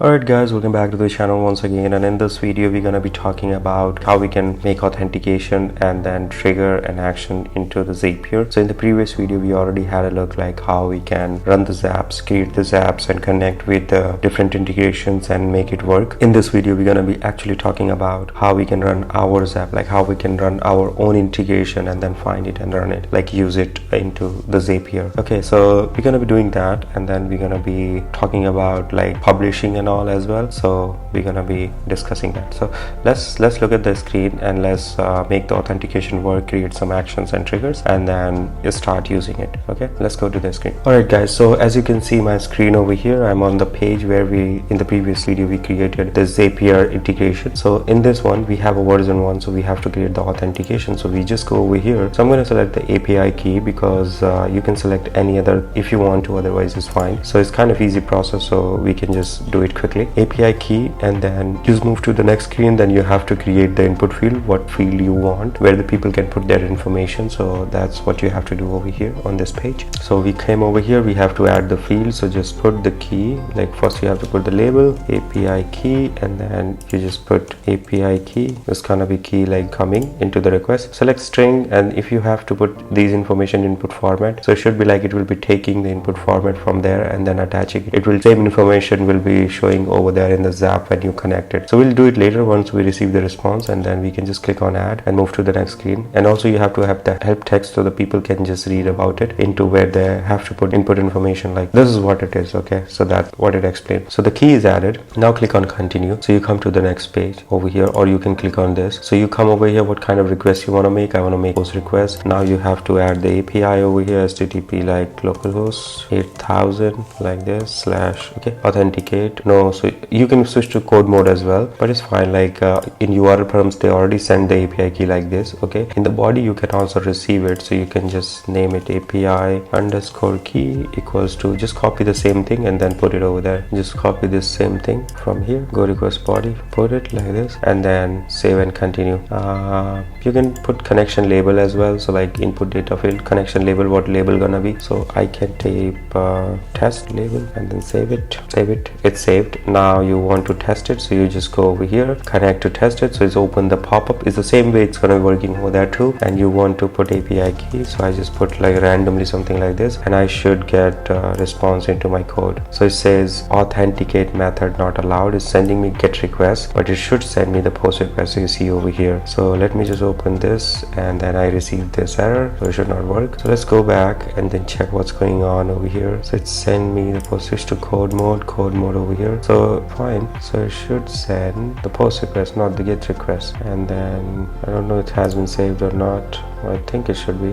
Alright guys, welcome back to the channel once again, and in this video we're gonna be talking about how we can make authentication and then trigger an action into the Zapier. So in the previous video we already had a look like how we can run the zaps, create the zaps and connect with the different integrations and make it work. In this video we're gonna be actually talking about how we can run our zap, like how we can run our own integration and then find it and run it, like use it into the Zapier. Okay, so we're gonna be doing that, and then we're gonna be talking about like publishing and all as well. So we're gonna be discussing that. So let's look at the screen and let's make the authentication work, create some actions and triggers, and then you start using it. Okay, let's go to the screen. All right guys, so as you can see my screen over here, I'm on the page where we in the previous video we created the Zapier integration. So in this one we have a version 1, so we have to create the authentication. So we just go over here. So I'm going to select the API key because you can select any other if you want to, otherwise it's fine. So it's kind of easy process, so we can just do it quickly. API key, and then just move to the next screen. Then you have to create the input field, what field you want, where the people can put their information. So that's what you have to do over here on this page. So we came over here, we have to add the field. So just put the key, like first you have to put the label API key, and then you just put API key. It's gonna be key like coming into the request. Select string, and if you have to put these information input format, so it should be like it will be taking the input format from there and then attaching it. It will same information will be showing over there in the zap when you connect it. So we'll do it later once we receive the response, and then we can just click on add and move to the next screen. And also you have to have that help text so the people can just read about it into where they have to put input information, like this is what it is. Okay, so that's what it explains. So the key is added. Now click on continue. So you come to the next page over here, or you can click on this. So you come over here, what kind of request you want to make. I want to make post request. Now you have to add the API over here, HTTP like localhost 8000 like this slash, okay, authenticate. No, so you can switch to code mode as well, but it's fine. Like in URL params they already send the API key like this. Okay, in the body you can also receive it, so you can just name it API underscore key equals to, just copy the same thing and then put it over there. Just copy this same thing from here, go request body, put it like this, and then save and continue. You can put connection label as well, so like input data field connection label, what label gonna be. So I can type test label and then save it. It's saved. Now you want to test it, so you just go over here, connect to test it. So it's open the pop-up. It's the same way it's gonna be working over there too. And you want to put API key, so I just put like randomly something like this, and I should get response into my code. So it says authenticate method not allowed. It's sending me get request, but it should send me the post request. So you see over here. So let me just open this, and then I received this error, so it should not work. So let's go back and then check what's going on over here. So it sent me the post, switch to code mode over here. So fine, so it should send the post request, not the get request. And then I don't know it has been saved or not. I think it should be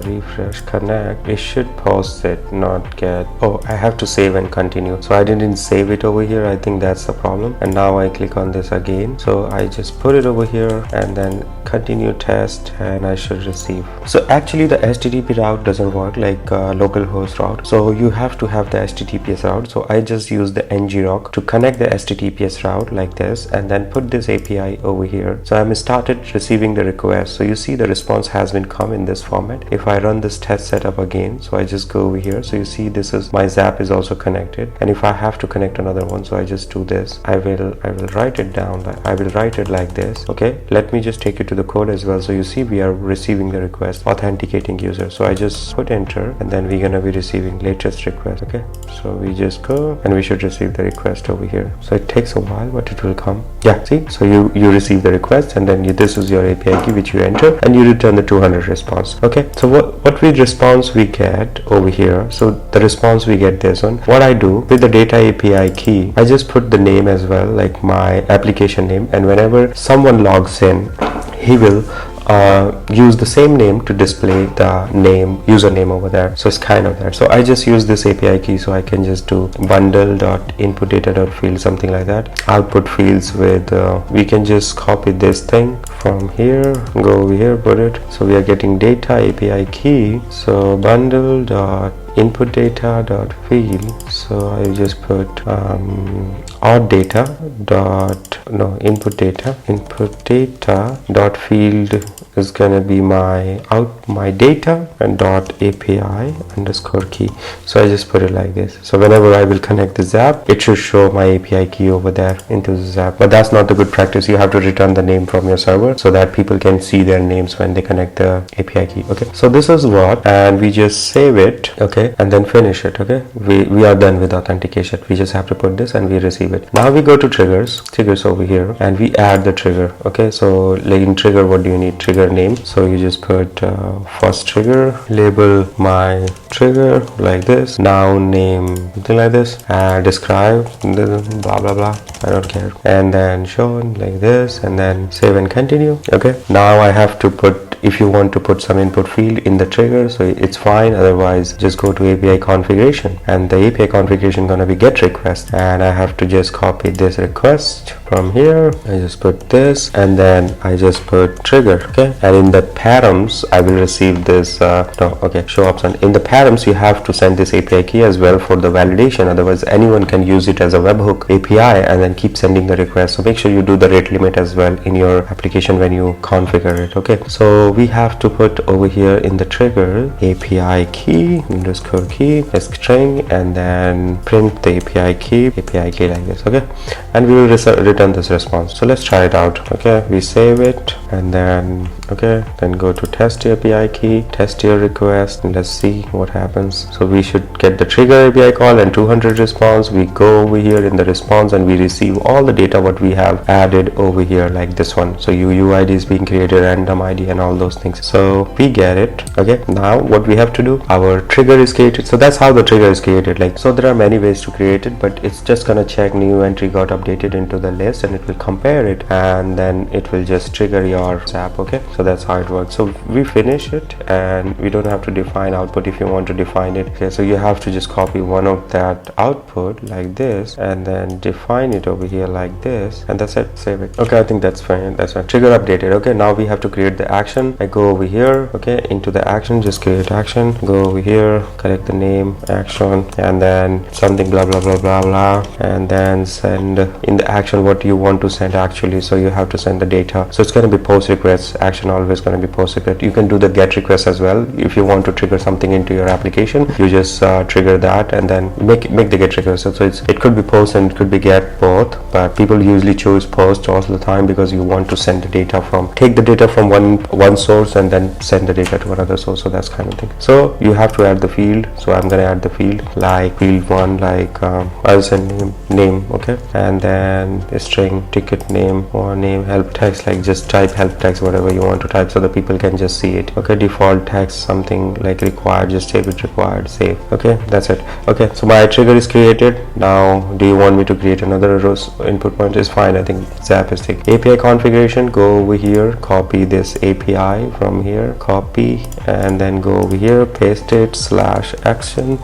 refresh connect. It should post it, not get. Oh, I have to save and continue, so I didn't save it over here. I think that's the problem. And now I click on this again, so I just put it over here and then continue test, and I should receive. So actually the HTTP route doesn't work like localhost route, so you have to have the HTTPS route. So I just use the ngrok to connect the HTTPS route like this, and then put this API over here. So I'm started receiving the request. So you see the response has been come in this format. If I run this test setup again, so I just go over here, so you see this is my zap is also connected. And if I have to connect another one, so I just do this. I will write it down, I will write it like this. Okay, let me just take you to the code as well. So you see we are receiving the request authenticating user. So I just put enter, and then we're gonna be receiving latest request. Okay, so we just go and we should receive the request over here. So it takes a while, but it will come. Yeah, see, so you receive the request, and then this is your API key which you enter, and you return the 200 response. Okay, so what response we get over here. So the response we get this one. What I do with the data API key, I just put the name as well, like my application name, and whenever someone logs in, he will use the same name to display the name username over there. So it's kind of that. So I just use this API key, so I can just do bundle.inputData.field, something like that. Output fields with we can just copy this thing from here, go over here, put it. So we are getting data API key, so bundle dot input data dot field. So I just put out data dot input data dot field is gonna be my data and dot API underscore key. So I just put it like this. So whenever I will connect the Zap, it should show my API key over there into the Zap. But that's not the good practice. You have to return the name from your server so that people can see their names when they connect the API key. Okay, so this is what, and we just save it, okay, and then finish it. Okay, we are done with authentication. We just have to put this and we receive it. Now we go to triggers over here, and we add the trigger. Okay, so like in trigger, what do you need? Trigger name. So you just put first trigger, label my trigger like this, now name something like this, describe blah blah blah, I don't care, and then shown like this, and then save and continue. Okay, now I have to put, if you want to put some input field in the trigger, so it's fine, otherwise just go to API configuration, and the API configuration gonna be get request, and I have to just copy this request from here. I just put this, and then I just put trigger. Okay, and in the params I will receive this show option. In the params you have to send this API key as well for the validation, otherwise anyone can use it as a webhook API and then keep sending the request. So make sure you do the rate limit as well in your application when you configure it. Okay, so we have to put over here in the trigger API key underscore key string, and then print the API key like this. Okay, and we will return this response. So let's try it out. Okay, we save it, and then then go to test API key, test your request, and let's see what happens. So we should get the trigger API call and 200 response. We go over here in the response and we receive all the data what we have added over here, like this one. So UUID is being created, random ID, and all those things. So we get it. Okay, now what we have to do, our trigger is created. So that's how the trigger is created. Like, so there are many ways to create it, but it's just gonna check new entry got updated into the list, and it will compare it, and then it will just trigger your Zap. Okay, so that's how it works. So we finish it, and we don't have to define output if you want to define it. Okay, so you have to just copy one of that output like this, and then define it over here like this, and that's it. Save it. Okay, I think that's fine. That's fine. Trigger updated. Okay, now we have to create the action. I go over here, okay, into the action, just create action, go over here, correct the name, action, and then something blah blah blah blah blah, and then send in the action what you want to send actually. So you have to send the data. So it's going to be post request. Action always going to be post request. You can do the get request as well. If you want to trigger something into your application, you just trigger that and then make the get request. So it could be post and it could be get, both, but people usually choose post all the time because you want to send the data from, take the data from one source and then send the data to another source. So that's kind of thing. So you have to add the field. So I'm going to add the field like field 1, like I'll send name, okay, and then a string, ticket name, or name, help text, like just type help text whatever you want to type so the people can just see it. Okay, default text something like required, just save it required, save. Okay, that's it. Okay, so my trigger is created. Now do you want me to create another rows input point? Is fine. I think Zap is thick. API configuration, go over here, copy this API from here, copy, and then go over here, paste it, /action,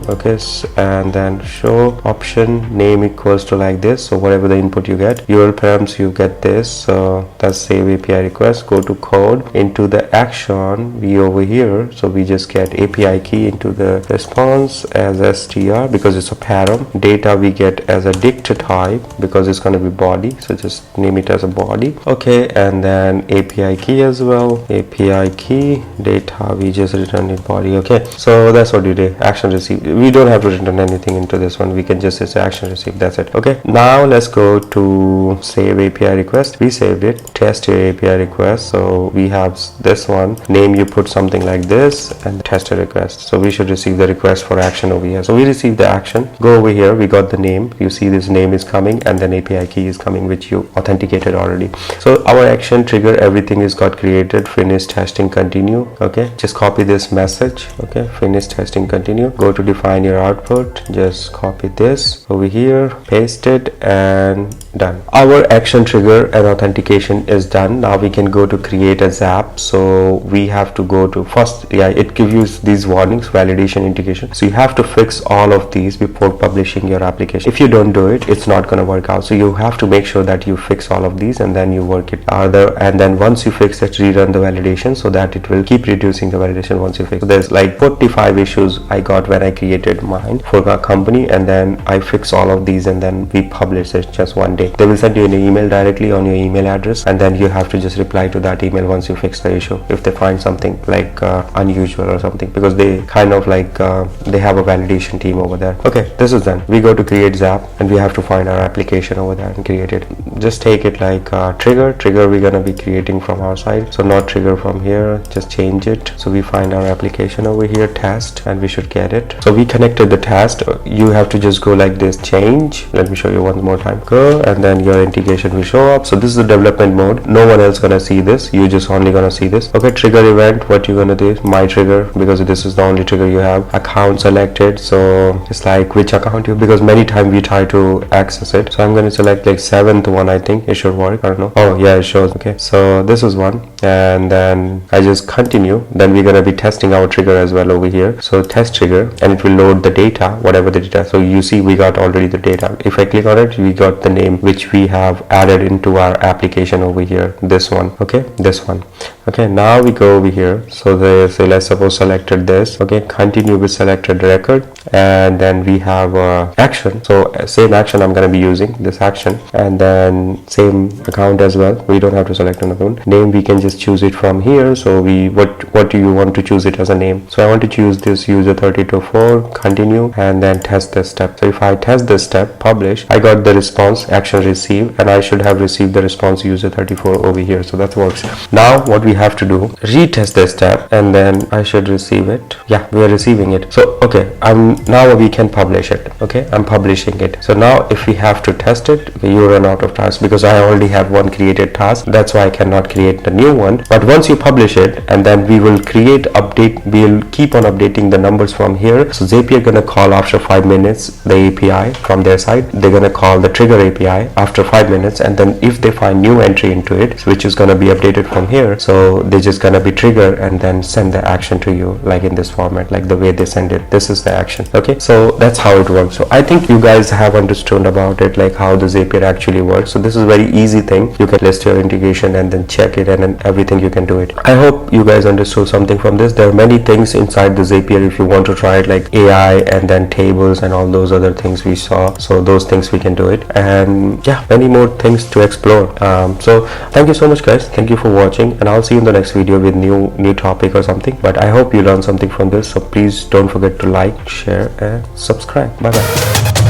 okay, and then show option name equals to like this. So whatever the input you get, URL params, you get this. So that's save API request. Go to code, into the action, we over here, so we just get API key into the response as str because it's a param. Data we get as a dict type because it's going to be body, so just name it as a body. Okay, and then API key as well, API key, data we just return it body. Okay, so that's what we did. Action received, we don't have to return anything into this one, we can just say action received. That's it. Okay, now let's go to save API request. We saved it, test your API request. So we have this one, name you put something like this, and test a request. So we should receive the request for action over here. So we received the action, go over here, we got the name, you see this name is coming, and then API key is coming which you authenticated already. So our action trigger, everything is got created. Finish testing, continue. Okay, just copy this message. Okay, finish testing, continue. Go to define your output, just copy this over here, paste it, and done. Our action trigger and authentication is done. Now we can go to create a Zap. So we have to go to first, it gives you these warnings, validation, integration. So you have to fix all of these before publishing your application. If you don't do it, it's not going to work out. So you have to make sure that you fix all of these and then you work it. And then once you fix it, rerun the validation so that it will keep reducing the validation once you fix. So there's like 45 issues I got when I created mine for our company, and then I fix all of these and then we publish it just one day. They will send you an email directly on your email address, and then you have to just reply to that email once you fix the issue if they find something like unusual or something, because they kind of like they have a validation team over there. Okay, this is done. We go to create Zap and we have to find our application over there and create it. Just take it like trigger we're gonna be creating from our side, so not trigger from here, just change it. So we find our application over here, test, and we should get it. So we connected the test. You have to just go like this, change. Let me show you one more time. Go, and then your integration will show up. So this is the development mode. No one else gonna see this, you just only gonna see this. Okay, trigger event, what you gonna do? My trigger, because this is the only trigger you have. Account selected, so it's like which account you, because many times we try to access it. So I'm gonna select like 7th one. I think it should work. I don't know. Oh yeah, it shows. Okay, so this is one, and then I just continue. Then we're gonna be testing our trigger as well over here. So test trigger, and it will load the data, whatever the data. So you see we got already the data. If I click on it, we got the name which we have added into our application over here, this one. Okay, this one. Okay, now we go over here. So there's, let's suppose selected this. Okay, continue with selected record, and then we have action. So same action I'm going to be using, this action, and then same account as well. We don't have to select an account. Name, we can just choose it from here. So what do you want to choose it as a name? So I want to choose this user 324, continue, and then test this step. So if I test this step, publish, I got the response, action received, and I should have received the response user 34 over here. So that works. Now what we have to do, retest this step, and then I should receive it. Yeah, we are receiving it. So okay, now we can publish it. Okay, I'm publishing it. So now if we have to test it, okay, you run out of tasks because I already have one created task. That's why I cannot create the new one. But once you publish it, and then we will we'll keep on updating the numbers from here. So Zapier gonna call after 5 minutes the API from their side. They're gonna call the trigger API after 5 minutes, and then if they find new entry into it, which is gonna be updated from here, so they're just gonna be trigger and then send the action to you like in this format, like the way they send it. This is the action. Okay, so that's how it works. So I think you guys have understood about it, like how the Zapier actually works. So this is a very easy thing. You can list your integration and then check it, and then everything you can do it. I hope you guys understood something from this. There are many things inside the Zapier if you want to try it, like AI and then tables and all those other things we saw. So those things we can do it, and yeah, many more things to explore. So thank you so much guys, thank you for watching, and I'll see you in the next video with new topic or something. But I hope you learned something from this. So please don't forget to like, share, and subscribe. Bye bye.